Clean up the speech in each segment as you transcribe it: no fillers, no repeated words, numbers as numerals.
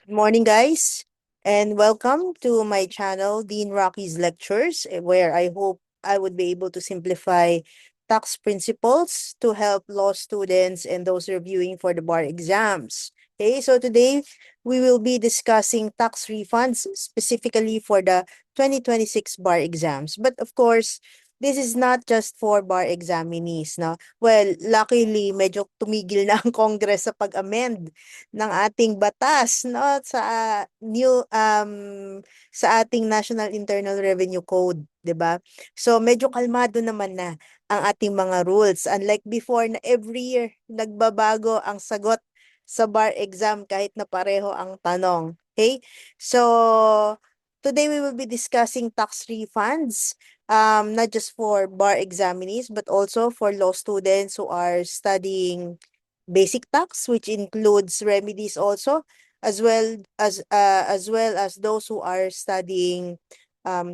Good morning, guys, and welcome to my channel, Dean Rocky's Lectures, where I hope I would be able to simplify tax principles to help law students and those reviewing for the bar exams. Okay, so today we will be discussing tax refunds specifically for the 2026 bar exams. But of course, this is not just for bar examinees, no? Well, luckily, medyo tumigil na ang Congress sa pag-amend ng ating batas, no, sa ating National Internal Revenue Code, 'di ba? So medyo kalmado naman na ang ating mga rules, unlike before na every year nagbabago ang sagot sa bar exam kahit na pareho ang tanong. Okay? So today we will be discussing tax refunds, not just for bar examinees but also for law students who are studying basic tax, which includes remedies also, as well as those who are studying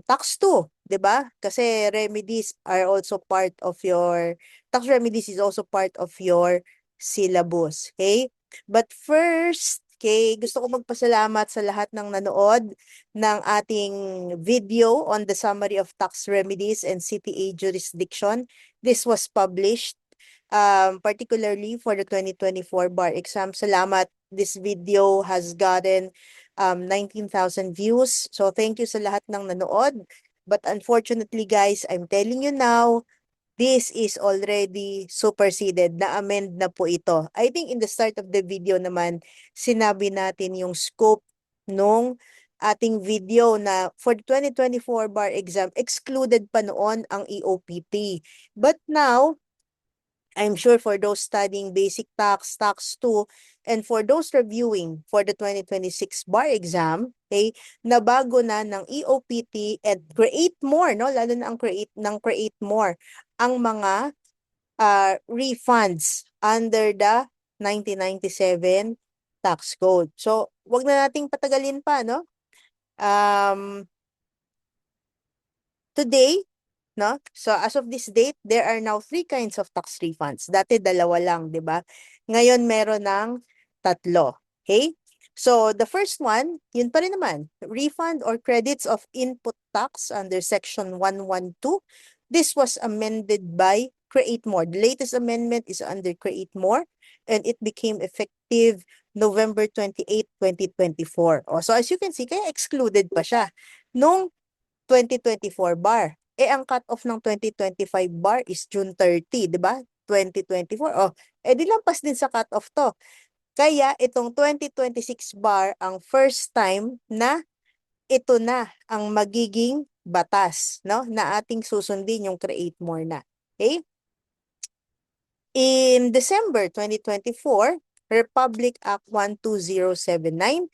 tax 2, 'di ba? Kasi remedies are also part of your tax remedies is also part of your syllabus, okay? But first, okay, gusto ko magpasalamat sa lahat ng nanood ng ating video on the summary of tax remedies and CTA jurisdiction. This was published particularly for the 2024 bar exam. Salamat. This video has gotten 19,000 views. So thank you sa lahat ng nanood. But unfortunately, guys, I'm telling you now, this is already superseded. Na-amend na po ito. I think in the start of the video naman, sinabi natin yung scope nung ating video na for the 2024 bar exam, excluded pa noon ang EOPT. But now, I'm sure for those studying basic tax, tax 2, and for those reviewing for the 2026 bar exam, okay, nabago na ng EOPT and create more, no? Lalo na ang create more ang mga refunds under the 1997 tax code. So, wag na nating patagalin pa, no? Today, no? So as of this date, there are now 3 kinds of tax refunds. Dati dalawa lang, 'di ba? Ngayon meron ng tatlo. Okay? So the first one, yun pa rin naman, refund or credits of input tax under section 112. This was amended by Create More. The latest amendment is under Create More and it became effective November 28, 2024. Oh, so as you can see, kaya excluded pa siya nung 2024 bar. Ang cut-off ng 2025 bar is June 30, di ba? 2024. Oh, di lampas din sa cut-off to. Kaya itong 2026 bar ang first time na ito na ang magiging batas, no? Na ating susundin yung create more na. Okay? In December 2024, Republic Act 12079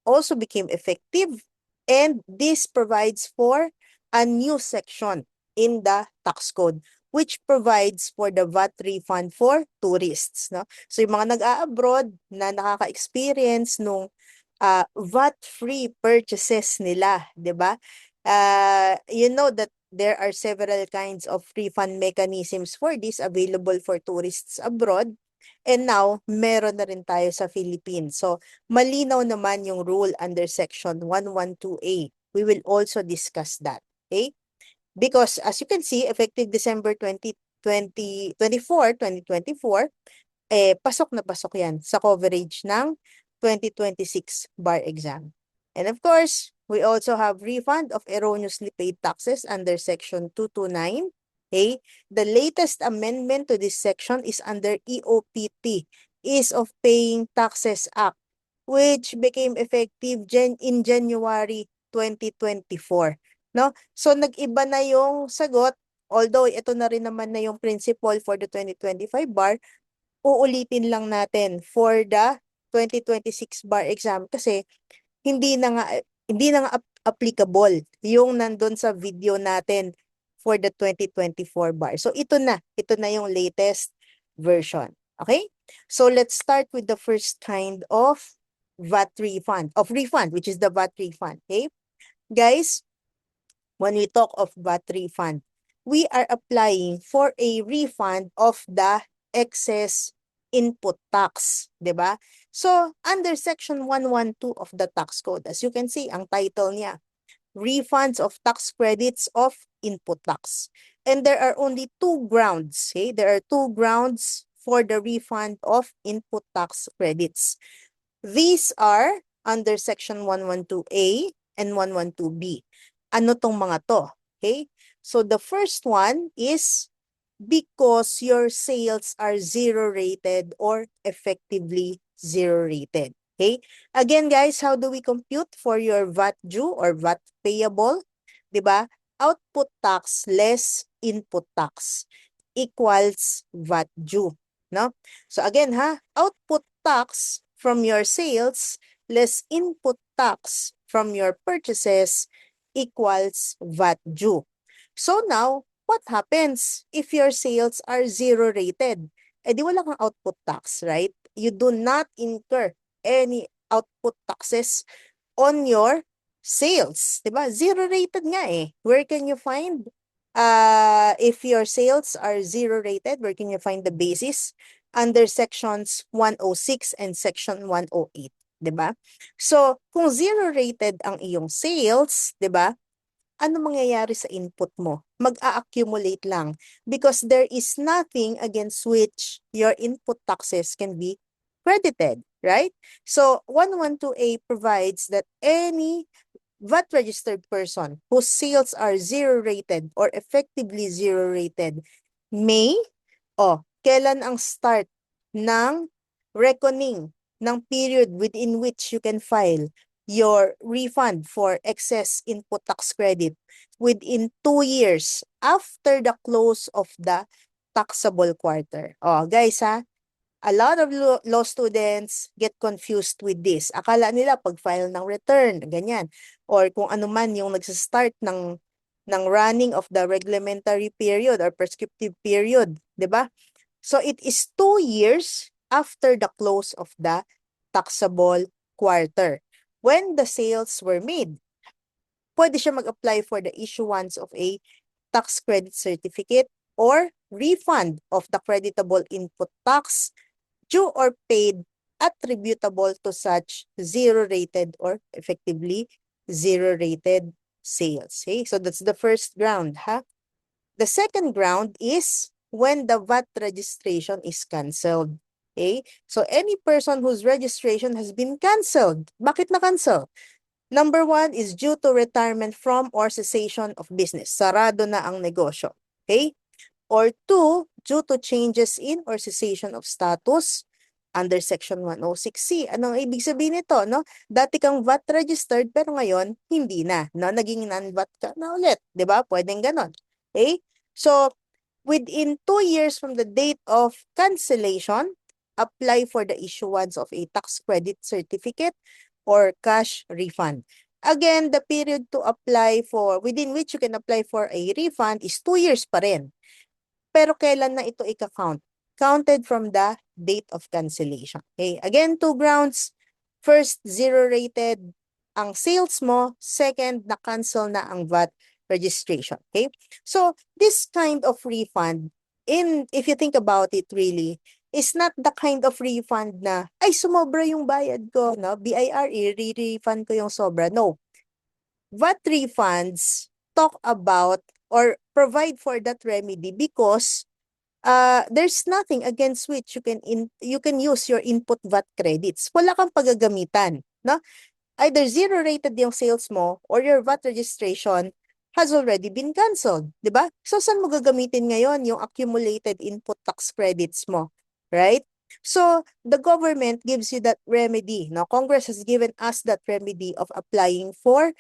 also became effective, and this provides for a new section in the tax code which provides for the VAT refund for tourists, no? So yung mga nag-a-abroad na nakaka-experience nung VAT-free purchases nila, 'di ba? You know that there are several kinds of refund mechanisms for this available for tourists abroad. And now, meron na rin tayo sa Philippines. So, malinaw naman yung rule under section 112A. We will also discuss that. Okay? Because as you can see, effective December 2024, pasok na pasok yan sa coverage ng 2026 bar exam. And of course, we also have refund of erroneously paid taxes under section 229. Okay? The latest amendment to this section is under EOPT, Ease of Paying Taxes Act, which became effective in January 2024. No? So nag-iba na yung sagot, although ito na rin naman na yung principle for the 2025 bar, uulitin lang natin for the 2026 bar exam kasi hindi na nga applicable yung nandun sa video natin for the 2024 bar. So ito na yung latest version. Okay? So let's start with the first kind of refund, which is the VAT refund. Okay? Guys, when we talk of VAT refund, we are applying for a refund of the excess input tax, 'di ba? So, under section 112 of the tax code, as you can see, ang title niya, refunds of tax credits of input tax. And there are only two grounds, okay? There are two grounds for the refund of input tax credits. These are under section 112A and 112B. Ano tong mga to? Okay? So the first one is because your sales are zero rated or effectively zero rated. Okay? Again, guys, how do we compute for your VAT due or VAT payable? 'Di ba? Output tax less input tax equals VAT due, no? So again, output tax from your sales less input tax from your purchases equals VAT due. So now, what happens if your sales are zero rated? Eh di wala kang output tax, right? You do not incur any output taxes on your sales, 'di ba? Zero rated nga eh. Where can you find if your sales are zero rated, where can you find the basis? Under sections 106 and section 108, 'di ba? So, kung zero rated ang iyong sales, 'di ba? Ano mangyayari sa input mo? Mag-a-accumulate lang because there is nothing against which your input taxes can be credited, right? So 112A provides that any VAT registered person whose sales are zero rated or effectively zero rated may, kailan ang start ng reckoning ng period within which you can file your refund for excess input tax credit within 2 years after the close of the taxable quarter. Guys a lot of law students get confused with this. Akala nila pag-file ng return, ganyan. Or kung ano man yung nagsastart ng running of the reglementary period or prescriptive period, 'di ba? So it is 2 years after the close of the taxable quarter when the sales were made. Pwede siya mag-apply for the issuance of a tax credit certificate or refund of the creditable input tax due or paid attributable to such zero-rated or effectively zero-rated sales. Okay? So that's the first ground. The second ground is when the VAT registration is canceled. Okay? So any person whose registration has been canceled, bakit na-cancel? Number one is due to retirement from or cessation of business. Sarado na ang negosyo. Okay? Or two, due to changes in or cessation of status under Section 106C. Anong ibig sabihin nito, no? Dati kang VAT registered pero ngayon hindi na, no? Naging non-VAT ka na ulit, 'di ba? Pwedeng ganon. Okay? So, within 2 years from the date of cancellation, apply for the issuance of a tax credit certificate or cash refund. Again, the period to apply for, within which you can apply for a refund is 2 years pa rin. Pero kailan na ito ika-count? Counted from the date of cancellation. Okay? Again, two grounds. First, zero-rated ang sales mo. Second, na-cancel na ang VAT registration. Okay? So, this kind of refund, if you think about it really, is not the kind of refund na, ay, sumobra yung bayad ko, no? BIR, i-refund ko yung sobra. No. VAT refunds talk about or provide for that remedy because there's nothing against which you can use your input VAT credits. Wala kang pagagamitan, no? Either zero rated yung sales mo or your VAT registration has already been canceled, 'di ba? So saan mo gagamitin ngayon yung accumulated input tax credits mo, right? So the government gives you that remedy, no? Congress has given us that remedy of applying for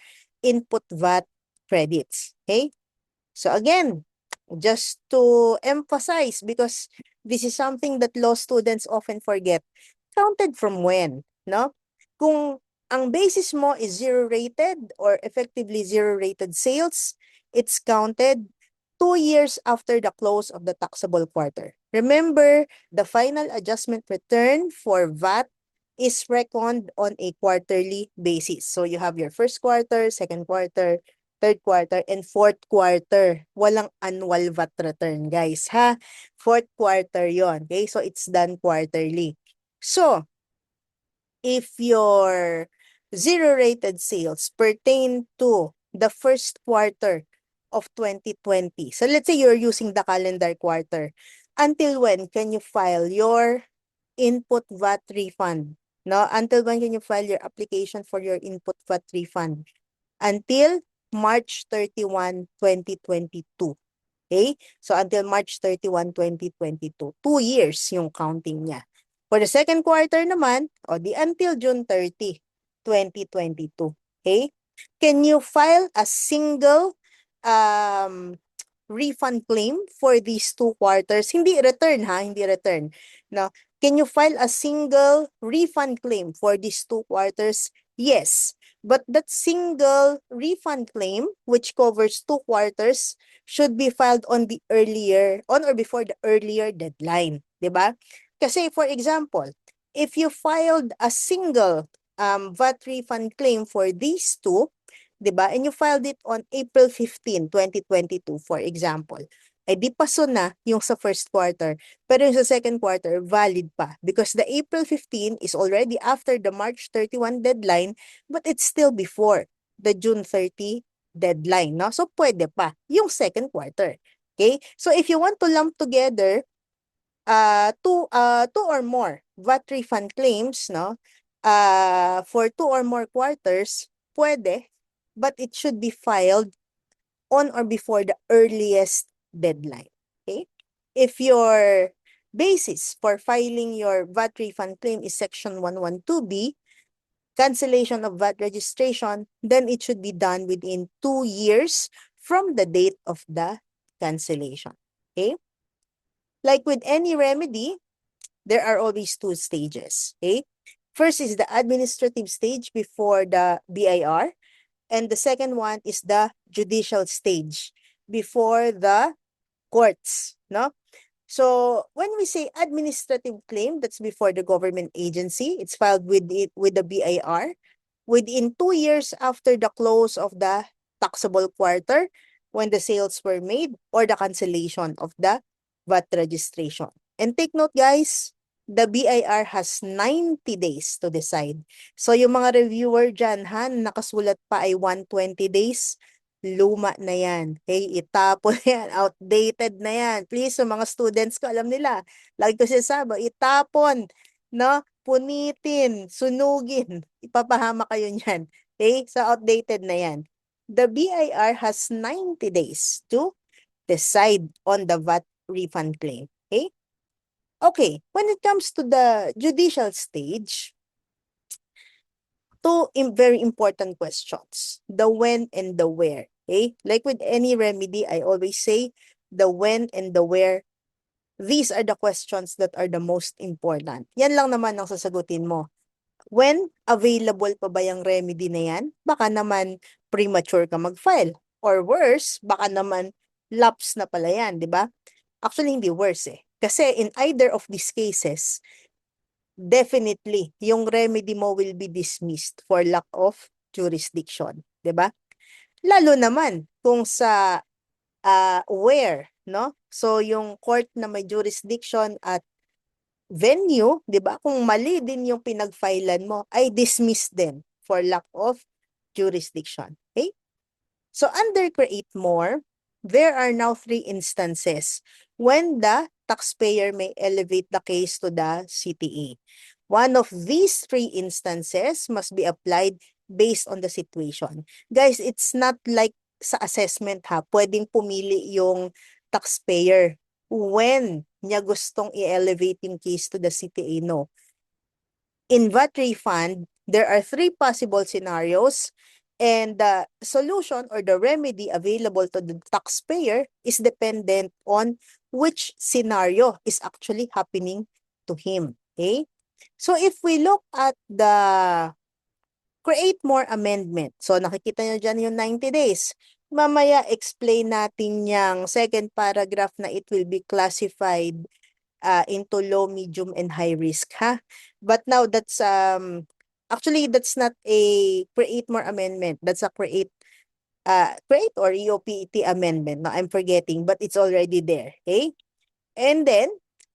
input VAT credits, okay? So again, just to emphasize, because this is something that law students often forget, counted from when, no? Kung ang basis mo is zero-rated or effectively zero-rated sales, it's counted 2 years after the close of the taxable quarter. Remember, the final adjustment return for VAT is reckoned on a quarterly basis. So you have your first quarter, second quarter, third quarter, and fourth quarter. Walang annual VAT return, guys, ha? Fourth quarter yon. Okay? So, it's done quarterly. So, if your zero-rated sales pertain to the first quarter of 2020, so let's say you're using the calendar quarter, until when can you file your input VAT refund? No? Until when can you file your application for your input VAT refund? Until March 31, 2022. Okay? So, until March 31, 2022. 2 years yung counting niya. For the second quarter naman, o di until June 30, 2022. Okay? Can you file a single refund claim for these 2 quarters? Hindi return, ha? Hindi return. No? Can you file a single refund claim for these 2 quarters? Yes. But that single refund claim, which covers 2 quarters, should be filed on or before the earlier deadline. Diba? Kasi, for example, if you filed a single VAT refund claim for these two, diba? And you filed it on April 15, 2022, for example, ay di paso na yung sa first quarter. Pero yung sa second quarter, valid pa. Because the April 15 is already after the March 31 deadline, but it's still before the June 30 deadline. No? So, pwede pa yung second quarter. Okay? So, if you want to lump together two or more VAT refund claims, no? For 2 or more quarters, pwede, but it should be filed on or before the earliest deadline. Okay? If your basis for filing your VAT refund claim is Section 112B, cancellation of VAT registration, then it should be done within 2 years from the date of the cancellation. Okay? Like with any remedy, there are always 2 stages. Okay? First is the administrative stage before the BIR, and the second one is the judicial stage before the courts. No? So when we say administrative claim, that's before the government agency. It's filed with the BIR within 2 years after the close of the taxable quarter when the sales were made or the cancellation of the VAT registration. And take note, guys, the BIR has 90 days to decide. So yung mga reviewer dyan, nakasulat pa ay 120 days, luma na yan. Okay, itapon yan, outdated na yan. Please, yung mga students ko, alam nila, lagi ko sinasabi, itapon, no? Punitin, sunugin, ipapahama kayo niyan. Okay, so outdated na yan. The BIR has 90 days to decide on the VAT refund claim. Okay? Okay, when it comes to the judicial stage, two very important questions. The when and the where. Okay? Like with any remedy, I always say the when and the where. These are the questions that are the most important. Yan lang naman ang sasagutin mo. When available pa ba yung remedy na yan? Baka naman premature ka mag-file. Or worse, baka naman lapse na pala yan, di ba? Actually, hindi worse eh. Kasi in either of these cases, definitely, yung remedy mo will be dismissed for lack of jurisdiction. Diba? Lalo naman kung sa where, no? So, yung court na may jurisdiction at venue, diba? Kung mali din yung pinag-filean mo, ay dismiss din for lack of jurisdiction. Okay? So, under Create More, there are now 3 instances when the taxpayer may elevate the case to the CTA. One of these 3 instances must be applied based on the situation. Guys, it's not like sa assessment pwedeng pumili yung taxpayer when niya gustong i-elevate yung case to the CTA, no. In VAT refund, there are 3 possible scenarios, and the solution or the remedy available to the taxpayer is dependent on which scenario is actually happening to him. Okay? So if we look at the Create More amendment, so nakikita nyo dyan yung 90 days. Mamaya explain natin yung second paragraph na it will be classified into low, medium, and high risk, But now that's not a Create More amendment. That's a Create create or EOPT amendment. No, I'm forgetting, but it's already there. Okay? And then,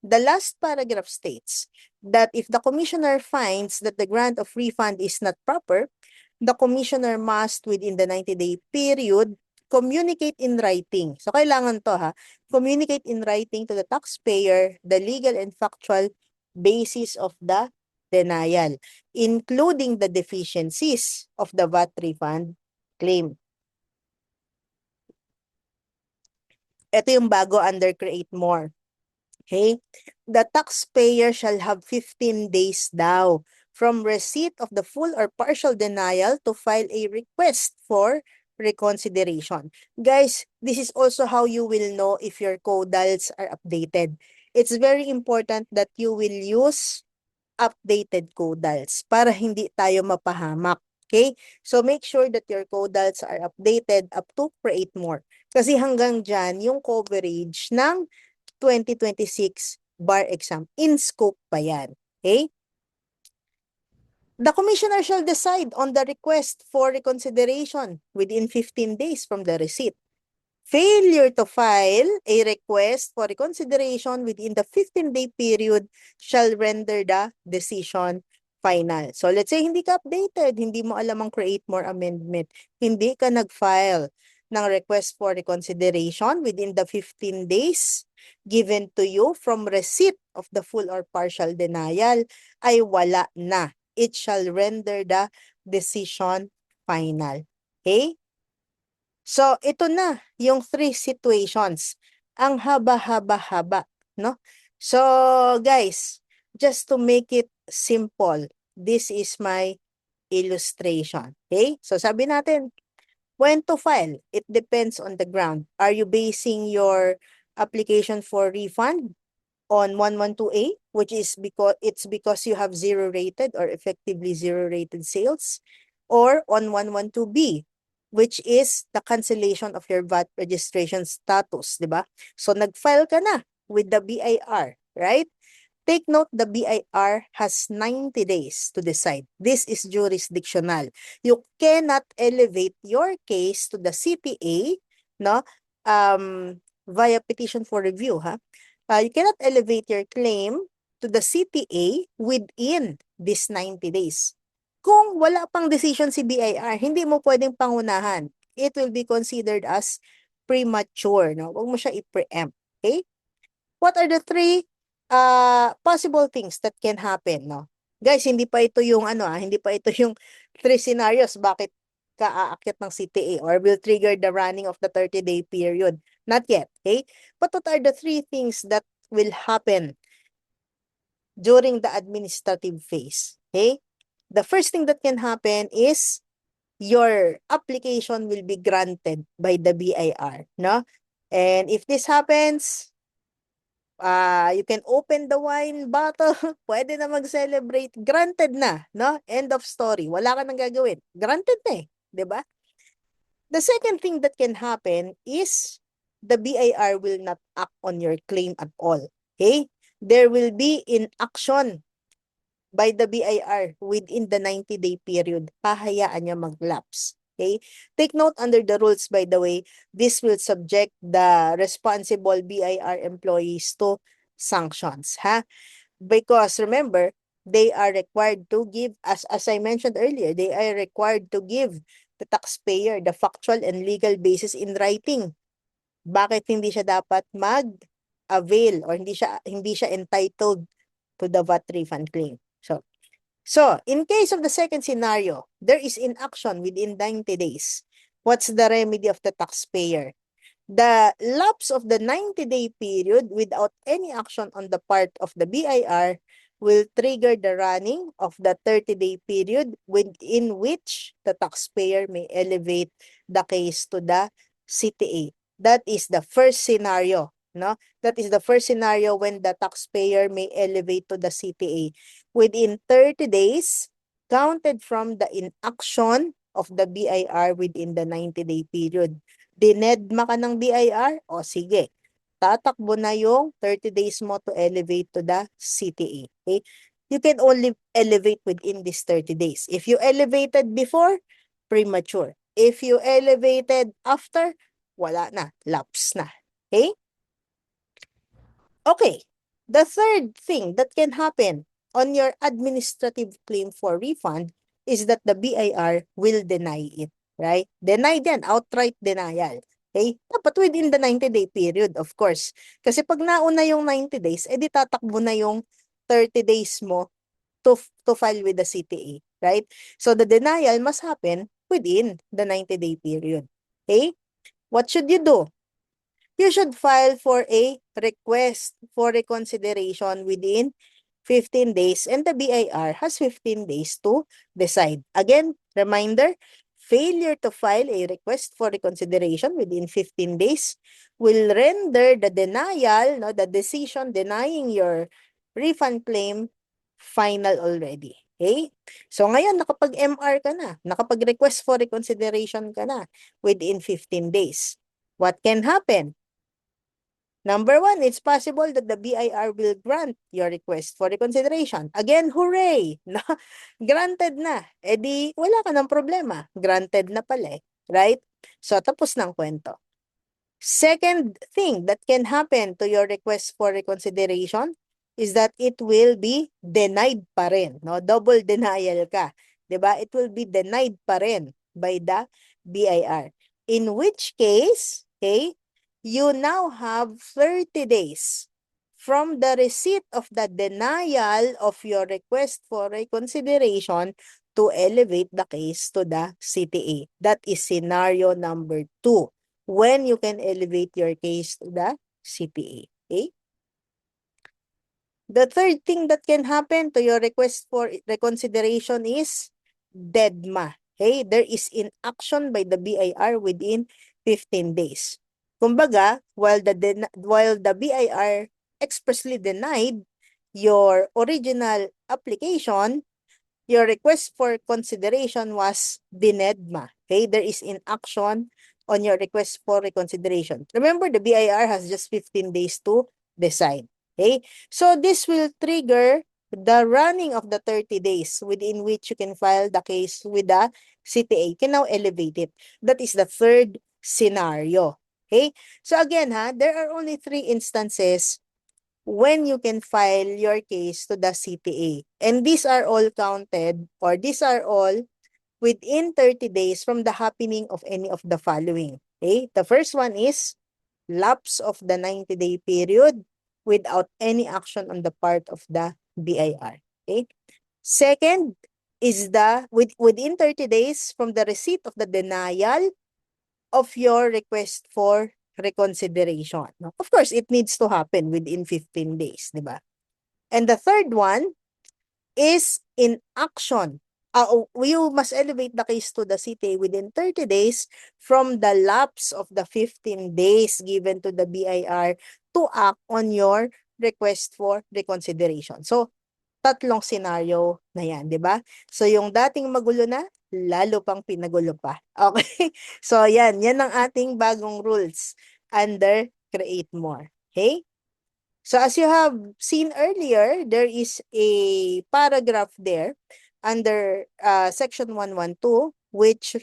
the last paragraph states that if the commissioner finds that the grant of refund is not proper, the commissioner must, within the 90-day period, communicate in writing. So, kailangan to ha. Communicate in writing to the taxpayer the legal and factual basis of the denial, including the deficiencies of the VAT refund claim. Ito yung bago under Create More. Okay? The taxpayer shall have 15 days daw from receipt of the full or partial denial to file a request for reconsideration. Guys, this is also how you will know if your caudals are updated. It's very important that you will use updated caudals para hindi tayo mapahamak. Okay? So make sure that your caudals are updated up to Create More. Kasi hanggang dyan, yung coverage ng 2026 bar exam. In scope pa yan. Okay? The commissioner shall decide on the request for reconsideration within 15 days from the receipt. Failure to file a request for reconsideration within the 15-day period shall render the decision final. So let's say hindi ka updated, hindi mo alam ang Create More amendment, hindi ka nag-file ng request for reconsideration within the 15 days given to you from receipt of the full or partial denial, ay wala na. It shall render the decision final. Okay? So, ito na yung 3 situations. Ang haba-haba-haba, no? So, guys, just to make it simple, this is my illustration. Okay? So, sabi natin, when to file? It depends on the ground. Are you basing your application for refund on 112A, which is because you have zero rated or effectively zero rated sales, or on 112B, which is the cancellation of your VAT registration status, di ba? So nag-file ka na with the BIR, right? Take note, the BIR has 90 days to decide. This is jurisdictional. You cannot elevate your case to the CTA, no? Via petition for review, ha? You cannot elevate your claim to the CTA within these 90 days. Kung wala pang decision si BIR, hindi mo pwedeng pangunahan. It will be considered as premature, no? Huwag mo siya i-preempt, okay? What are the 3 possible things that can happen, no? Guys, hindi pa ito yung hindi pa ito yung 3 scenarios bakit ka aakyat ng CTA or will trigger the running of the 30-day period. Not yet, okay? But what are the 3 things that will happen during the administrative phase, okay? The first thing that can happen is your application will be granted by the BIR, no? And if this happens, you can open the wine bottle, pwede na mag-celebrate, granted na, no? End of story. Wala ka nang gagawin. Granted na eh, 'di ba? The second thing that can happen is the BIR will not act on your claim at all. Okay? There will be inaction by the BIR within the 90-day period. Hahayaan niya mag-lapse. Okay? Take note under the rules, by the way, this will subject the responsible BIR employees to sanctions. Ha? Because remember, they are required to give, as I mentioned earlier, they are required to give the taxpayer the factual and legal basis in writing. Bakit hindi siya dapat mag-avail or hindi siya entitled to the VAT refund claim? So in case of the second scenario, there is inaction within 90 days. What's the remedy of the taxpayer? The lapse of the 90-day period without any action on the part of the BIR will trigger the running of the 30-day period within which the taxpayer may elevate the case to the CTA. That is the first scenario, no? That is the first scenario when the taxpayer may elevate to the CTA. Within 30 days, counted from the inaction of the BIR within the 90-day period. Dinedma ka ng BIR, o sige, tatakbo na yung 30 days mo to elevate to the CTA. Okay? You can only elevate within these 30 days. If you elevated before, premature. If you elevated after, wala na, lapse na. Okay? Okay. The third thing that can happen on your administrative claim for refund is that the BIR will deny it, right? Deny din, outright denial. Okay? Dapat within the 90-day period, of course. Kasi pag nauna yung 90 days, edi tatakbo na yung 30 days mo to file with the CTA, right? So the denial must happen within the 90-day period. Okay? What should you do? You should file for a request for reconsideration within 15 days and the BIR has 15 days to decide. Again, reminder, failure to file a request for reconsideration within 15 days will render the denial, no, the decision denying your refund claim final already. Okay? So ngayon, nakapag-MR ka na, nakapag-request for reconsideration ka na within 15 days. What can happen? Number one, it's possible that the BIR will grant your request for reconsideration. Again, hooray! Na, granted na. E di, wala ka ng problema. Granted na pala eh. Right? So, tapos ng kwento. Second thing that can happen to your request for reconsideration is that it will be denied pa rin. No? Double denial ka. Diba? It will be denied pa rin by the BIR. In which case, okay, you now have 30 days from the receipt of the denial of your request for reconsideration to elevate the case to the CTA. That is scenario number 2, when you can elevate your case to the CTA. Okay? The third thing that can happen to your request for reconsideration is DEDMA. Okay? There is inaction by the BIR within 15 days. Kumbaga, while the BIR expressly denied your original application, your request for consideration was dinedma. Okay? There is inaction on your request for reconsideration. Remember, the BIR has just 15 days to decide. Okay? So this will trigger the running of the 30 days within which you can file the case with the CTA. You can now elevate it. That is the third scenario. Okay? So again, there are only 3 instances when you can file your case to the CTA. And these are all counted, or these are all within 30 days from the happening of any of the following. Okay? The first one is lapse of the 90-day period without any action on the part of the BIR. Okay? Second is within 30 days from the receipt of the denial of your request for reconsideration. Of course, it needs to happen within 15 days, di ba? And the third one is in action. You must elevate the case to the CTA within 30 days from the lapse of the 15 days given to the BIR to act on your request for reconsideration. So, tatlong scenario na yan, di ba? So, yung dating magulo na, lalo pang pinagulo pa. Okay? So, yan ang ating bagong rules under Create More. Okay? So, as you have seen earlier, there is a paragraph there under Section 112, which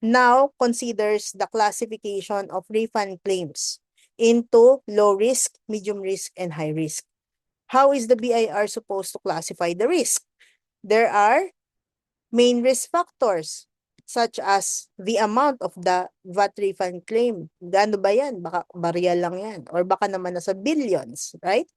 now considers the classification of refund claims into low risk, medium risk, and high risk. How is the BIR supposed to classify the risk? There are main risk factors such as the amount of the VAT refund claim. Gaano ba yan? Baka barya lang yan. Or baka naman nasa billions, right?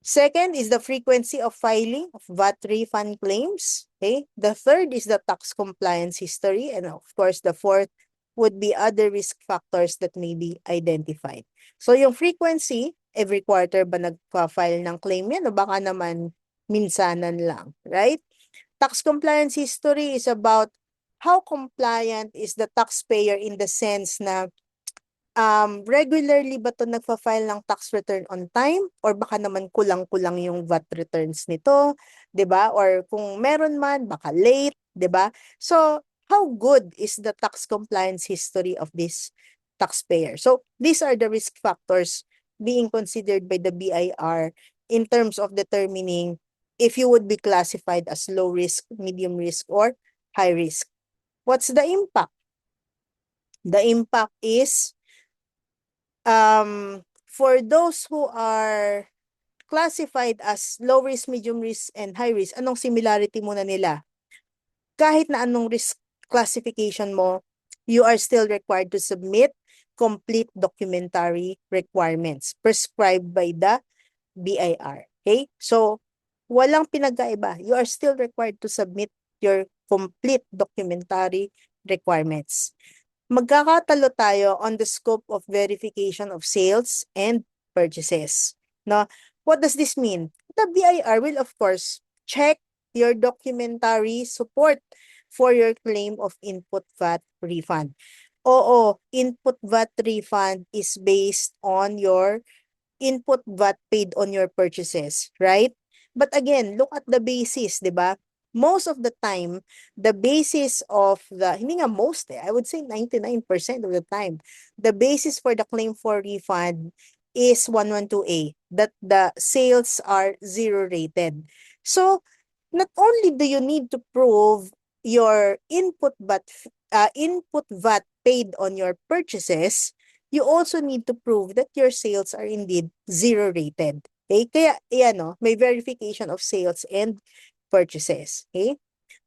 Second is the frequency of filing of VAT refund claims. Okay? The third is the tax compliance history. And of course, the fourth would be other risk factors that may be identified. So yung frequency, every quarter ba nagpa-file ng claim yan o baka naman minsanan lang, right? Tax compliance history is about how compliant is the taxpayer in the sense na regularly ba ito nagpa-file ng tax return on time or baka naman kulang-kulang yung VAT returns nito, 'di ba? Or kung meron man baka late, 'di ba? So, how good is the tax compliance history of this taxpayer? So, these are the risk factors being considered by the BIR in terms of determining if you would be classified as low risk, medium risk, or high risk. What's the impact? The impact is for those who are classified as low risk, medium risk, and high risk, anong similarity muna nila? Kahit na anong risk classification mo, you are still required to submit complete documentary requirements prescribed by the BIR. Okay? So, walang pinagkaiba. You are still required to submit your complete documentary requirements. Magkakatalo tayo on the scope of verification of sales and purchases. Now, what does this mean? The BIR will, of course, check your documentary support for your claim of input VAT refund. Oo, input VAT refund is based on your input VAT paid on your purchases, right? But again, look at the basis, di ba? Most of the time, the basis of the, hindi nga most I would say 99% of the time, the basis for the claim for refund is 112A, that the sales are zero rated. So, not only do you need to prove your input VAT paid on your purchases, you also need to prove that your sales are indeed zero rated. Okay? Kaya, yan, no, may verification of sales and purchases. Okay?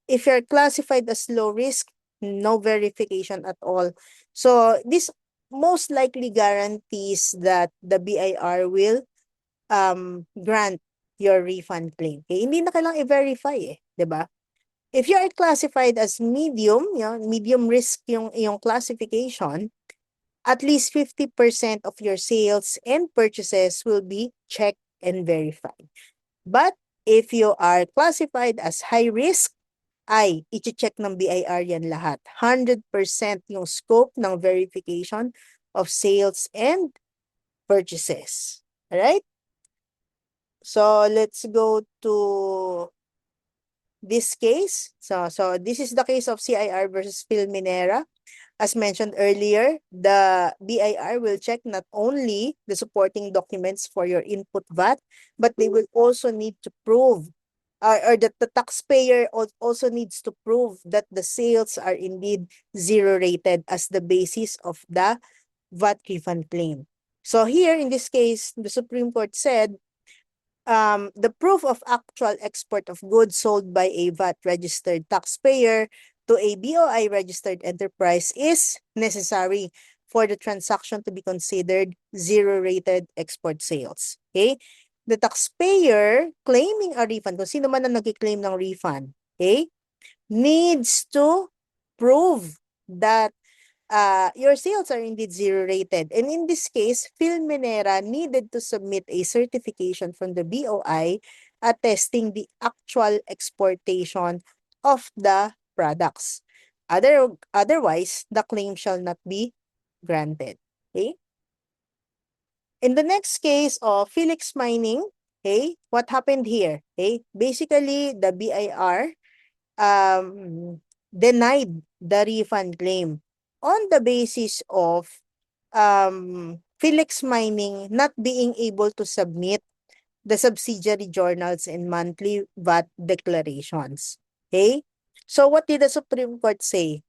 If you're classified as low risk, no verification at all. So, this most likely guarantees that the BIR will grant your refund claim. Okay? Hindi na kailangang i-verify eh. 'Di ba? If you are classified as medium, medium risk yung classification, at least 50% of your sales and purchases will be checked and verified. But if you are classified as high risk, ay i-check ng BIR yan lahat. 100% yung scope ng verification of sales and purchases. Alright? So, let's go to this case. So this is the case of CIR versus Filminera. As mentioned earlier, the BIR will check not only the supporting documents for your input VAT, but they will also need to prove or that the taxpayer also needs to prove that the sales are indeed zero rated as the basis of the VAT refund claim. So here, in this case, the Supreme Court said, the proof of actual export of goods sold by a VAT-registered taxpayer to a BOI-registered enterprise is necessary for the transaction to be considered zero-rated export sales. Okay? The taxpayer claiming a refund, kung sino man ang nag-claim ng refund, okay, needs to prove that your sales are indeed zero rated. And in this case, Filminera needed to submit a certification from the BOI attesting the actual exportation of the products. Otherwise, the claim shall not be granted. Okay? In the next case of Felix Mining, okay, what happened here? Okay, basically, the BIR denied the refund claim on the basis of Felix Mining not being able to submit the subsidiary journals and monthly VAT declarations. Okay? So what did the Supreme Court say?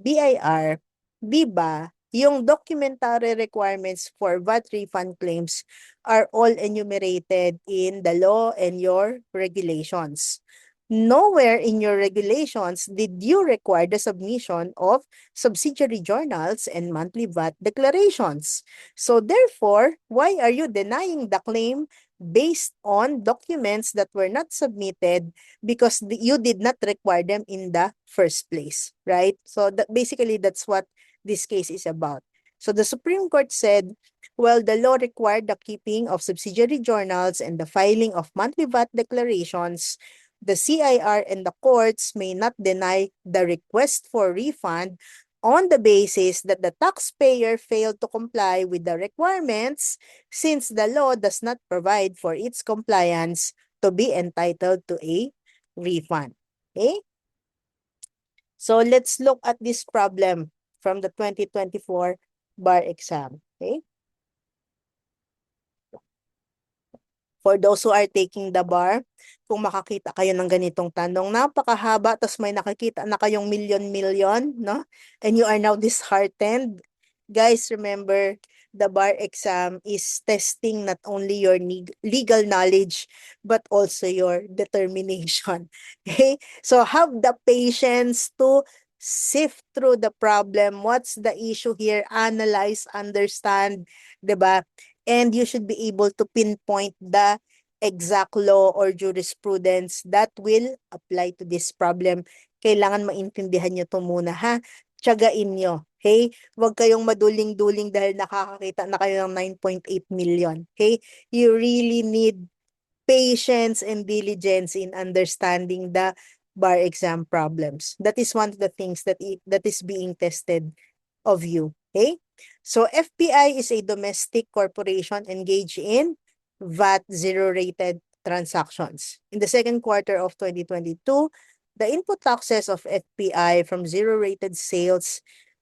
BIR, di ba, yung documentary requirements for VAT refund claims are all enumerated in the law and your regulations. Nowhere in your regulations did you require the submission of subsidiary journals and monthly VAT declarations. So therefore, why are you denying the claim based on documents that were not submitted because you did not require them in the first place, right? So basically, that's what this case is about. So the Supreme Court said, well, the law required the keeping of subsidiary journals and the filing of monthly VAT declarations. The CIR and the courts may not deny the request for refund on the basis that the taxpayer failed to comply with the requirements since the law does not provide for its compliance to be entitled to a refund. Okay? So let's look at this problem from the 2024 bar exam. Okay? For those who are taking the bar, kung makakita kayo ng ganitong tanong, napakahaba, tapos may nakikita na kayong million, no? And you are now disheartened. Guys, remember, the bar exam is testing not only your legal knowledge, but also your determination. Okay? So have the patience to sift through the problem. What's the issue here? Analyze, understand, 'di ba? And you should be able to pinpoint the exact law or jurisprudence that will apply to this problem. Kailangan maintindihan nyo to muna, ha? Tiyagain nyo. Okay? Huwag kayong maduling-duling dahil nakakakita na kayo ng 9.8 million. Okay? You really need patience and diligence in understanding the bar exam problems. That is one of the things that is being tested of you. Okay? So FPI is a domestic corporation engaged in VAT zero-rated transactions. In the second quarter of 2022, the input taxes of FPI from zero-rated sales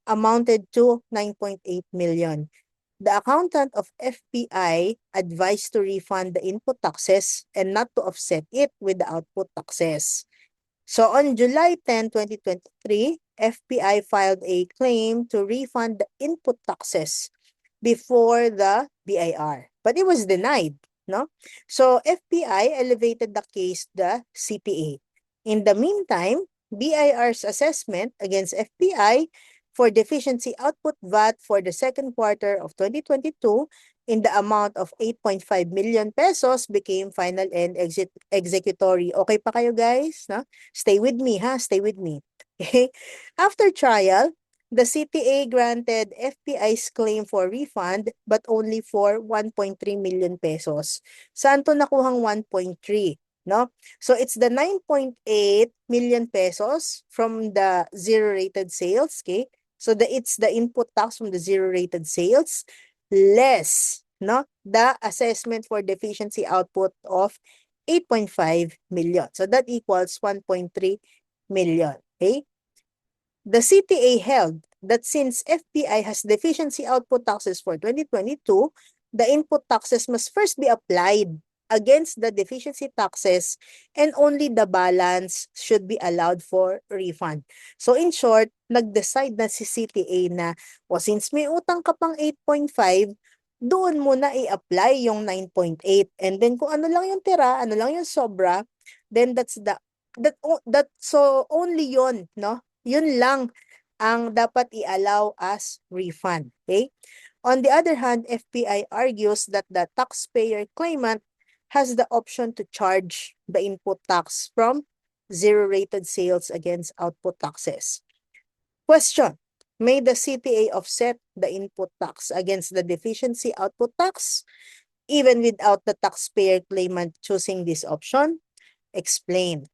amounted to 9.8 million. The accountant of FPI advised to refund the input taxes and not to offset it with the output taxes. So on July 10, 2023, FPI filed a claim to refund the input taxes before the BIR, but it was denied, no? So FPI elevated the case to the CPA. In the meantime, BIR's assessment against FPI for deficiency output VAT for the second quarter of 2022 in the amount of 8.5 million pesos became final and executory. Okay pa kayo, guys? No? Stay with me, ha? Stay with me. Okay? After trial, the CTA granted FPI's claim for refund but only for 1.3 million pesos. Saan to nakuhang 1.3? No? So it's the 9.8 million pesos from the zero-rated sales, okay? So it's the input tax from the zero-rated sales less, no, the assessment for deficiency output of 8.5 million. So that equals 1.3 million, okay? The CTA held that since FPI has deficiency output taxes for 2022, the input taxes must first be applied against the deficiency taxes and only the balance should be allowed for refund. So in short, nag-decide na si CTA na, since may utang ka pang 8.5, doon mo na i-apply yung 9.8. And then kung ano lang yung tira, ano lang yung sobra, then so only yon, no? Yun lang ang dapat i-allow as refund. Okay? On the other hand, FPI argues that the taxpayer claimant has the option to charge the input tax from zero-rated sales against output taxes. Question: may the CTA offset the input tax against the deficiency output tax even without the taxpayer claimant choosing this option? Explain.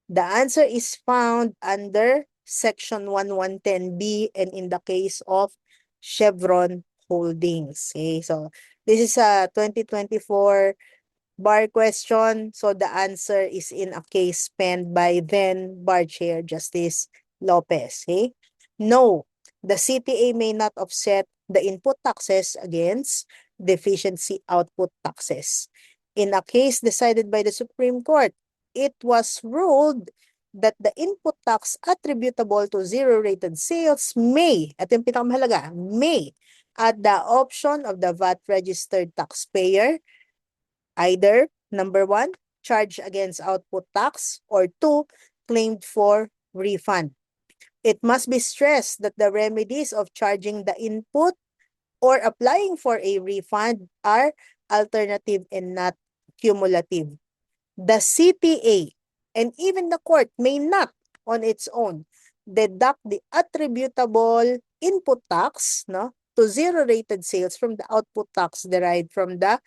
The answer is found under Section 1110B and in the case of Chevron Holdings. Okay, so this is a 2024 bar question. So the answer is in a case penned by then Bar Chair Justice Lopez. Okay? No, the CTA may not offset the input taxes against deficiency output taxes. In a case decided by the Supreme Court, it was ruled that the input tax attributable to zero-rated sales may, at yung pinakamahalaga, may, at the option of the VAT-registered taxpayer, either, number 1, charge against output tax, or 2, claimed for refund. It must be stressed that the remedies of charging the input or applying for a refund are alternative and not cumulative. The CTA and even the court may not on its own deduct the attributable input tax, no, to zero-rated sales from the output tax derived from the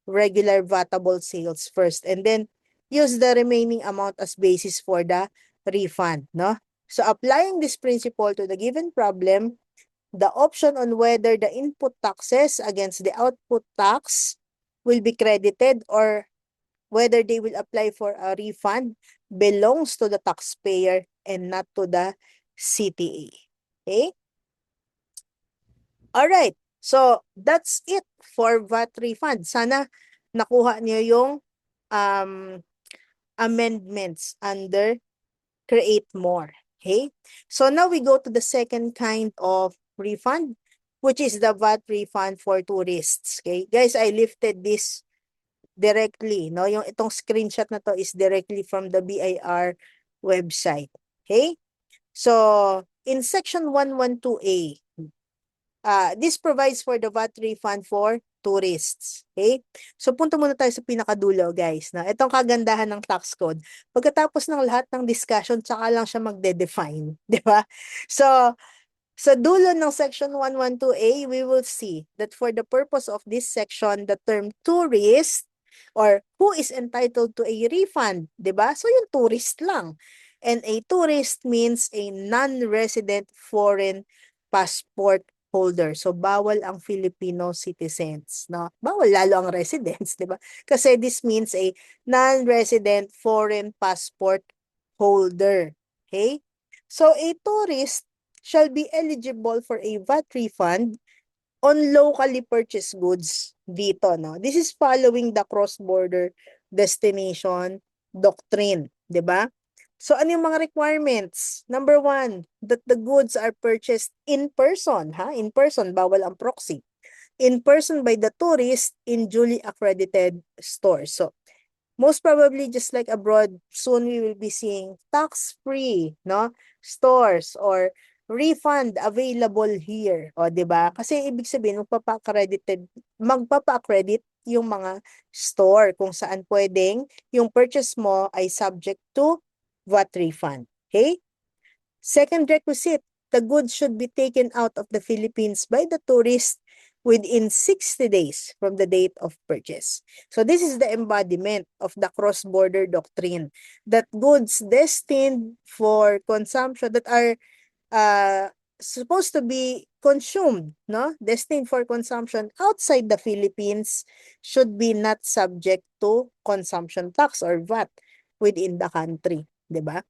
regular vatable sales first and then use the remaining amount as basis for the refund, no? So applying this principle to the given problem, the option on whether the input taxes against the output tax will be credited or whether they will apply for a refund belongs to the taxpayer and not to the CTA. Okay? All right. So that's it for VAT refund. Sana nakuha niyo yung um, amendments under create more. Okay? So now we go to the second kind of refund, which is the VAT refund for tourists. Okay? Guys, I lifted this directly. No? Yung itong screenshot na to is directly from the BIR website. Okay? So, in section 112A, this provides for the VAT refund for tourists. Okay? So, punta muna tayo sa pinakadulo, guys. Na itong kagandahan ng tax code. Pagkatapos ng lahat ng discussion, tsaka lang siya magde-define. Di ba? So, sa dulo ng section 112A, we will see that for the purpose of this section, the term tourist or who is entitled to a refund, 'di ba? So yung tourist lang. And a tourist means a non-resident foreign passport holder. So bawal ang Filipino citizens, no? Bawal lalo ang residents, 'di ba? Kasi this means a non-resident foreign passport holder. Okay? So a tourist shall be eligible for a VAT refund on locally purchased goods dito, no? This is following the cross-border destination doctrine, 'di ba? So, ano yung mga requirements? Number one, that the goods are purchased in person, ha? In person, bawal ang proxy. In person by the tourist in duly accredited stores. So, most probably, just like abroad, soon we will be seeing tax-free, no? Stores or refund available here. O, di ba? Kasi ibig sabihin, magpapa-accredit yung mga store kung saan pwedeng yung purchase mo ay subject to VAT refund. Okay? Second requisite, the goods should be taken out of the Philippines by the tourist within 60 days from the date of purchase. So this is the embodiment of the cross-border doctrine that goods destined for consumption that are supposed to be consumed, no? Destined for consumption outside the Philippines should be not subject to consumption tax or VAT within the country, 'di ba?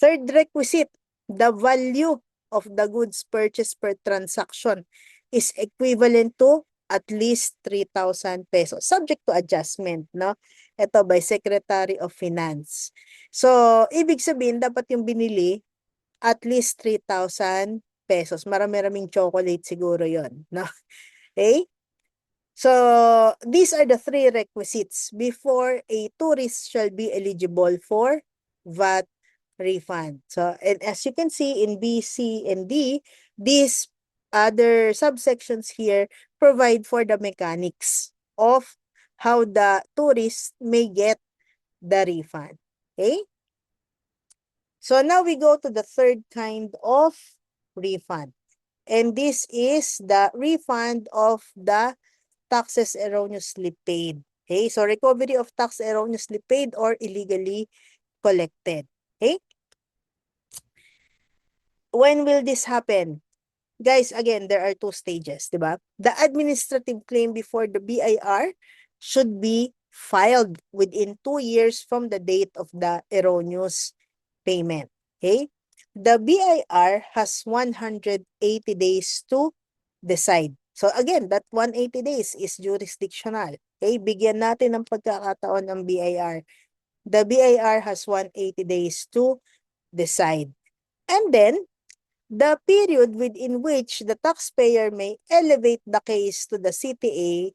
Third requisite, the value of the goods purchased per transaction is equivalent to at least 3,000 pesos, subject to adjustment, no? Ito by Secretary of Finance. So, ibig sabihin, dapat yung binili, at least 3,000 pesos. Marami-raming chocolate siguro yon, no? Okay? So, these are the three requisites before a tourist shall be eligible for VAT refund. So, and as you can see in B, C, and D, these other subsections here provide for the mechanics of how the tourist may get the refund. Okay? So, now we go to the third kind of refund. And this is the refund of the taxes erroneously paid. Okay? So, recovery of tax erroneously paid or illegally collected. Okay? When will this happen? Guys, again, there are two stages, di ba? The administrative claim before the BIR should be filed within 2 years from the date of the erroneous payment. Okay? The BIR has 180 days to decide. So again, that 180 days is jurisdictional. Okay? Bigyan natin ng pagkakataon ng BIR. The BIR has 180 days to decide. And then, the period within which the taxpayer may elevate the case to the CTA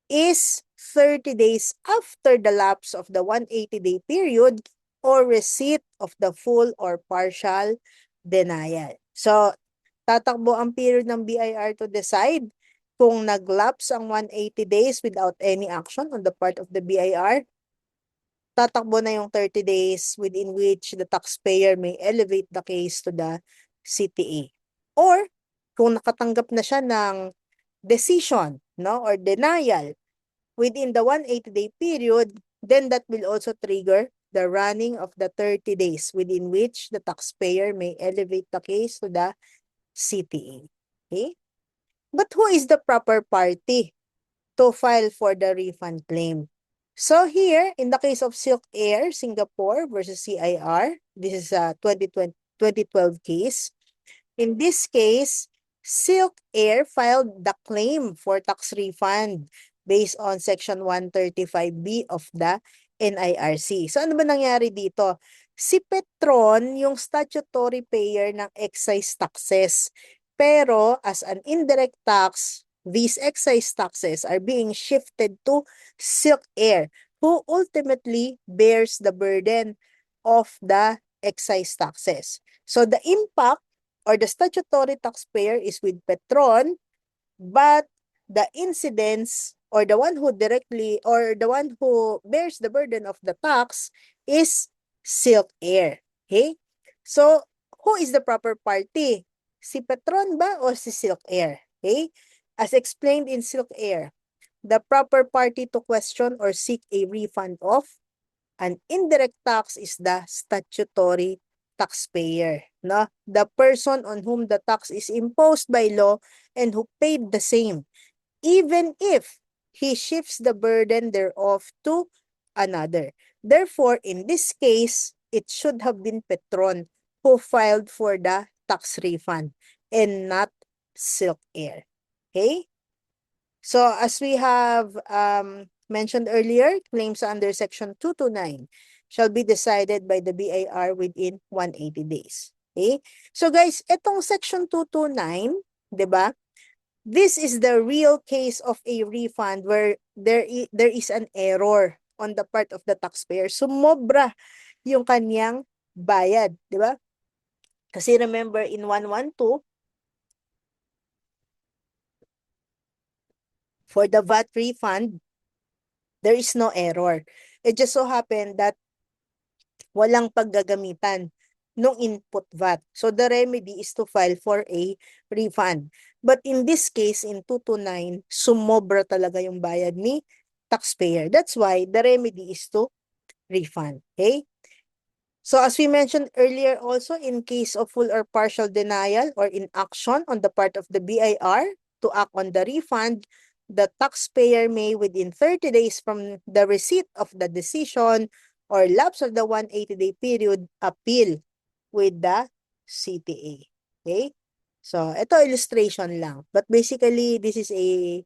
is 30 days after the lapse of the 180-day period or receipt of the full or partial denial. So, tatakbo ang period ng BIR to decide kung nag-lapse ang 180 days without any action on the part of the BIR. Tatakbo na yung 30 days within which the taxpayer may elevate the case to the CTA. Or, kung nakatanggap na siya ng decision, no, or denial within the 180-day period, then that will also trigger the running of the 30 days within which the taxpayer may elevate the case to the CTA. Okay? But who is the proper party to file for the refund claim? So here, in the case of Silk Air Singapore versus CIR, this is a 2012 case. In this case, Silk Air filed the claim for tax refund based on Section 135B of the NIRC. So ano ba nangyari dito? Si Petron yung statutory payer ng excise taxes. Pero as an indirect tax, these excise taxes are being shifted to Silk Air, who ultimately bears the burden of the excise taxes. So the impact or the statutory taxpayer is with Petron, but the incidence or the one who directly or the one who bears the burden of the tax is Silk Air. Okay? So, who is the proper party? Si Petron ba o si Silk Air? Okay? As explained in Silk Air, the proper party to question or seek a refund of an indirect tax is the statutory taxpayer, no? The person on whom the tax is imposed by law and who paid the same, even if he shifts the burden thereof to another. Therefore, in this case, it should have been Petron who filed for the tax refund and not Silk Air. Okay? So, as we have mentioned earlier, claims under Section 229 shall be decided by the BIR within 180 days. Okay? So, guys, itong Section 229, di ba? This is the real case of a refund where there is an error on the part of the taxpayer. Sumobra yung kanyang bayad, di ba? Kasi remember in 112, for the VAT refund, there is no error. It just so happened that walang paggagamitan nung input VAT. So the remedy is to file for a refund. But in this case, in 229, sumobra talaga yung bayad ni taxpayer. That's why the remedy is to refund. Okay? So as we mentioned earlier also, in case of full or partial denial or inaction on the part of the BIR to act on the refund, the taxpayer may within 30 days from the receipt of the decision or lapse of the 180-day period appeal with the CTA. Okay? So ito illustration lang. But basically, this is a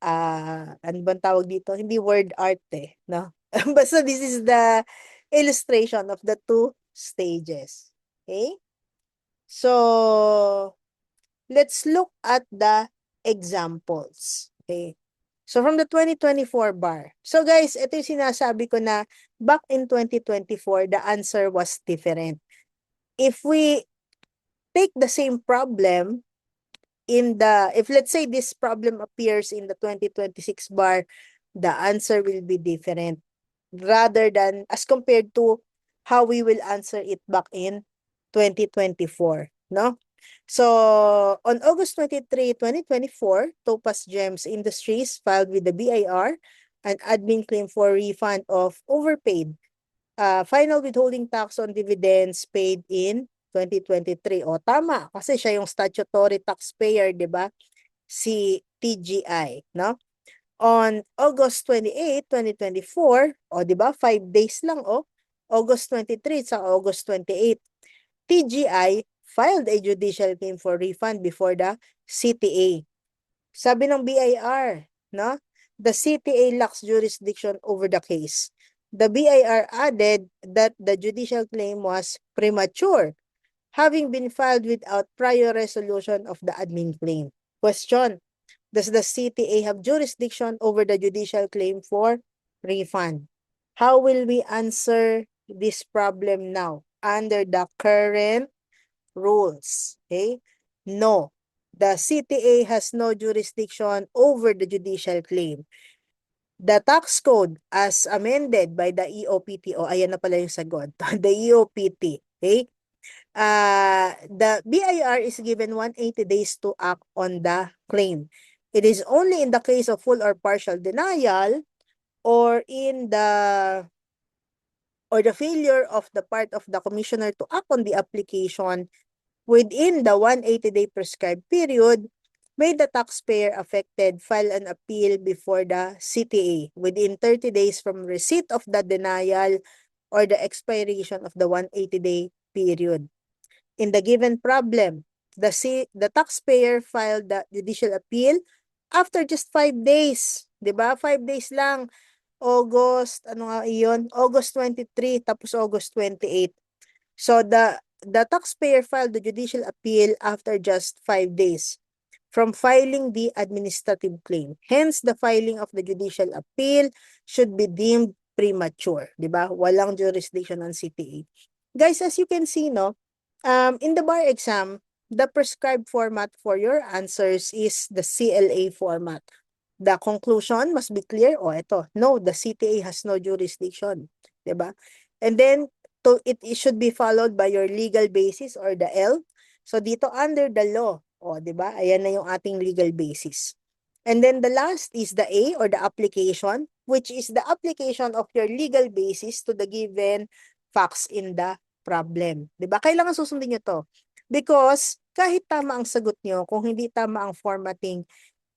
ano bang tawag dito? Hindi word art no? Basta this is the illustration of the two stages. Okay? So, let's look at the examples. Okay? So, from the 2024 bar. So, guys, ito yung sinasabi ko na back in 2024, the answer was different. If we take the same problem if let's say this problem appears in the 2026 bar, the answer will be different rather than as compared to how we will answer it back in 2024, no? So, on August 23, 2024, Topaz Gems Industries filed with the BIR an admin claim for refund of overpaid final withholding tax on dividends paid in 2023. O tama, kasi siya yung statutory taxpayer, 'di ba? Si TGI, no? On August 28, 2024, o 'di ba? 5 days lang August 23 sa August 28, TGI filed a judicial claim for refund before the CTA. Sabi ng BIR, no? The CTA lacks jurisdiction over the case. The BIR added that the judicial claim was premature, having been filed without prior resolution of the admin claim. Question: does the CTA have jurisdiction over the judicial claim for refund? How will we answer this problem now under the current rules? Okay? No. The CTA has no jurisdiction over the judicial claim. The tax code as amended by the EOPT, ayan na pala yung sagot, the EOPT, okay? The BIR is given 180 days to act on the claim. It is only in the case of full or partial denial or the failure of the part of the commissioner to act on the application within the 180-day prescribed period, may the taxpayer affected file an appeal before the CTA within 30 days from receipt of the denial or the expiration of the 180-day period. In the given problem, the taxpayer filed the judicial appeal after just 5 days. 'Di ba? 5 days lang. August, ano nga iyon? August 23, tapos August 28. So the taxpayer filed the judicial appeal after just 5 days from filing the administrative claim. Hence, the filing of the judicial appeal should be deemed premature. Di ba? Walang jurisdiction ng CTA. Guys, as you can see, no, in the bar exam, the prescribed format for your answers is the CLA format. The conclusion must be clear. O, ito. No, the CTA has no jurisdiction. Di ba? And then, it should be followed by your legal basis or the L. So, dito under the law. O, di ba? Ayan na yung ating legal basis. And then the last is the A or the application, which is the application of your legal basis to the given facts in the problem. Di ba? Kailangan susundin nyo to. Because kahit tama ang sagot nyo, kung hindi tama ang formatting,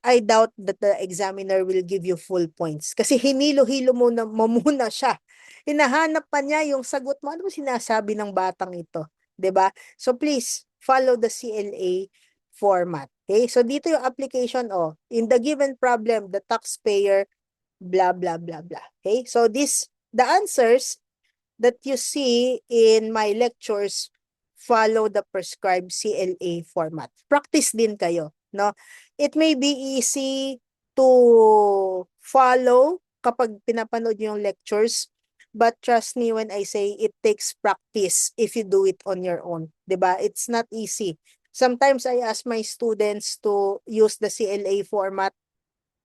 I doubt that the examiner will give you full points. Kasi hinilo-hilo mo muna siya. Hinahanap pa niya yung sagot mo. Ano ba sinasabi ng batang ito? 'Di ba? So please, follow the CLA format. Okay? So dito yung application, in the given problem, the taxpayer, blah, blah, blah, blah. Okay? So the answers that you see in my lectures follow the prescribed CLA format. Practice din kayo, no? It may be easy to follow kapag pinapanood yung lectures, but trust me when I say it takes practice if you do it on your own, 'di ba? It's not easy. Sometimes I ask my students to use the CLA format.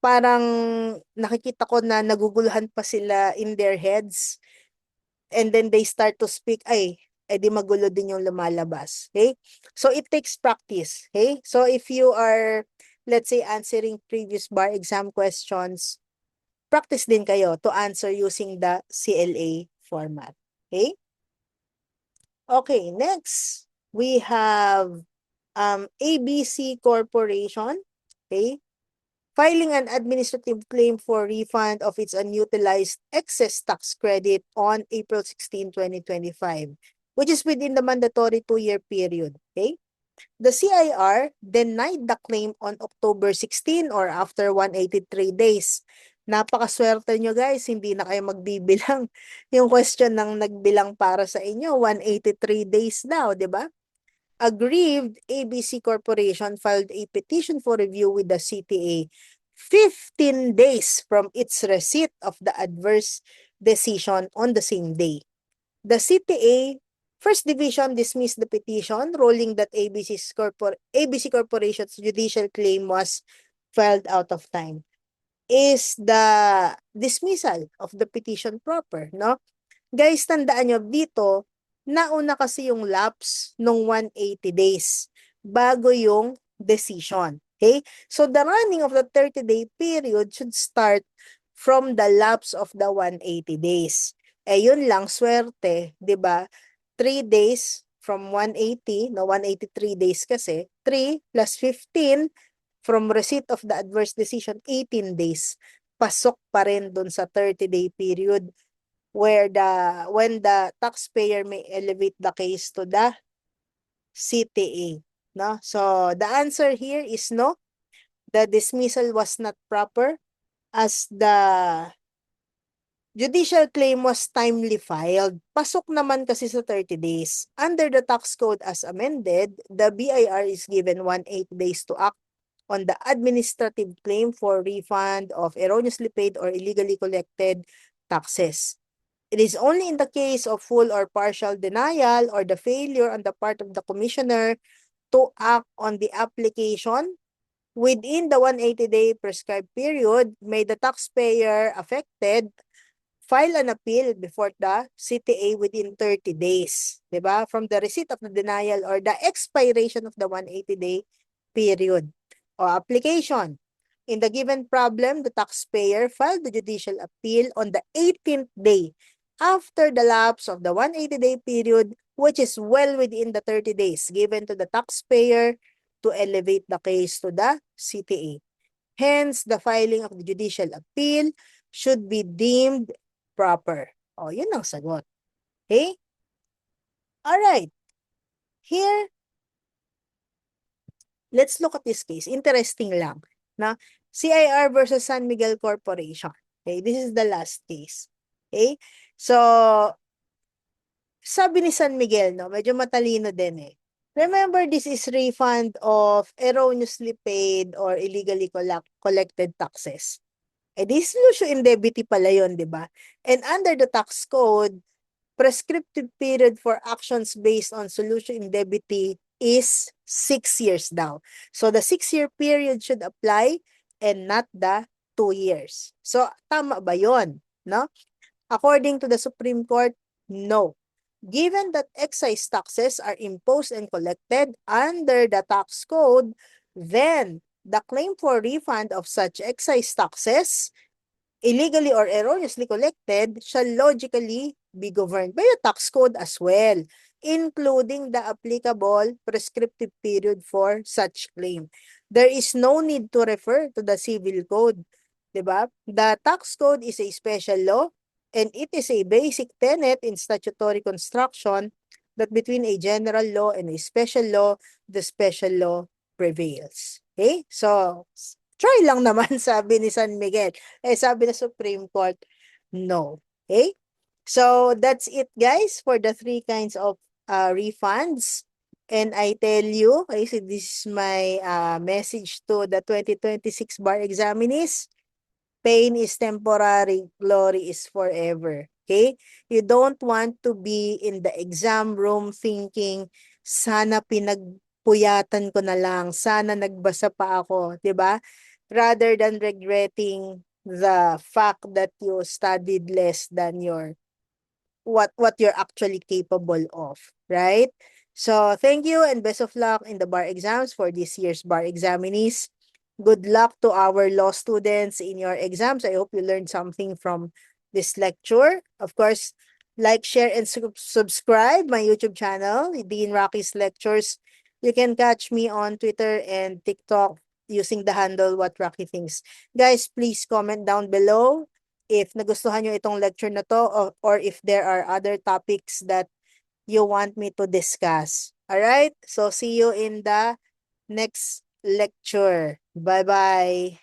Parang nakikita ko na naguguluhan pa sila in their heads, and then they start to speak, di magulo din yung lumalabas. Okay? So, it takes practice. Okay? So, if you are, let's say, answering previous bar exam questions, practice din kayo to answer using the CLA format. Okay? Okay, next, we have ABC Corporation. Okay? Filing an administrative claim for refund of its unutilized excess tax credit on April 16, 2025, which is within the mandatory 2-year period. Okay? The CIR denied the claim on October 16 or after 183 days. Napakaswerte nyo guys, hindi na kayo magbibilang. Yung question ng nagbilang para sa inyo, 183 days now, di ba? Aggrieved, ABC Corporation filed a petition for review with the CTA 15 days from its receipt of the adverse decision on the same day. The CTA First Division dismissed the petition, ruling that ABC Corporation's judicial claim was filed out of time. Is the dismissal of the petition proper, no? Guys, tandaan nyo, dito, nauna kasi yung lapse nung 180 days bago yung decision. Okay? So, the running of the 30-day period should start from the lapse of the 180 days. Yun lang, swerte, di ba? 3 days from 180, no, 183 days kasi, 3 plus 15 from receipt of the adverse decision, 18 days. Pasok pa rin dun sa 30-day period when the taxpayer may elevate the case to the CTA. No? So, the answer here is no. The dismissal was not proper as the judicial claim was timely filed. Pasok naman kasi sa 30 days. Under the tax code as amended, the BIR is given 180 days to act on the administrative claim for refund of erroneously paid or illegally collected taxes. It is only in the case of full or partial denial or the failure on the part of the commissioner to act on the application within the 180-day prescribed period may the taxpayer affected file an appeal before the CTA within 30 days, diba? From the receipt of the denial or the expiration of the 180-day period or application. In the given problem, the taxpayer filed the judicial appeal on the 18th day after the lapse of the 180-day period, which is well within the 30 days given to the taxpayer to elevate the case to the CTA. Hence, the filing of the judicial appeal should be deemed proper. Yun ang sagot. Okay? Alright. Here, let's look at this case. Interesting lang. Na CIR versus San Miguel Corporation. Okay, this is the last case. Okay? So, sabi ni San Miguel, no, medyo matalino din eh. Remember, this is refund of erroneously paid or illegally collected taxes. Eh, di solusyo indebity pala yun, di ba? And under the tax code, prescriptive period for actions based on solution indebity is 6 years daw. So, the 6-year period should apply and not the 2 years. So, tama ba yun? No? According to the Supreme Court, no. Given that excise taxes are imposed and collected under the tax code, then the claim for refund of such excise taxes, illegally or erroneously collected, shall logically be governed by the tax code as well, including the applicable prescriptive period for such claim. There is no need to refer to the civil code. Diba? The tax code is a special law and it is a basic tenet in statutory construction that between a general law and a special law, the special law prevails. Okay? So, try lang naman, sabi ni San Miguel. Eh, sabi na Supreme Court, no. Okay? So, that's it, guys, for the 3 kinds of refunds. And I tell you, okay, so this is my message to the 2026 bar examinees. Pain is temporary, glory is forever. Okay? You don't want to be in the exam room thinking, sana pinagpuyatan ko na lang, sana nagbasa pa ako, 'di ba? Rather than regretting the fact that you studied less than your what you're actually capable of, right? So, thank you and best of luck in the bar exams for this year's bar examinees. Good luck to our law students in your exams. I hope you learned something from this lecture. Of course, like, share, and subscribe my YouTube channel, Dean Rocky's Lectures. You can catch me on Twitter and TikTok using the handle What Rocky Thinks. Guys, please comment down below if nagustuhan nyo itong lecture na to, or if there are other topics that you want me to discuss. Alright? So, see you in the next lecture. Bye-bye.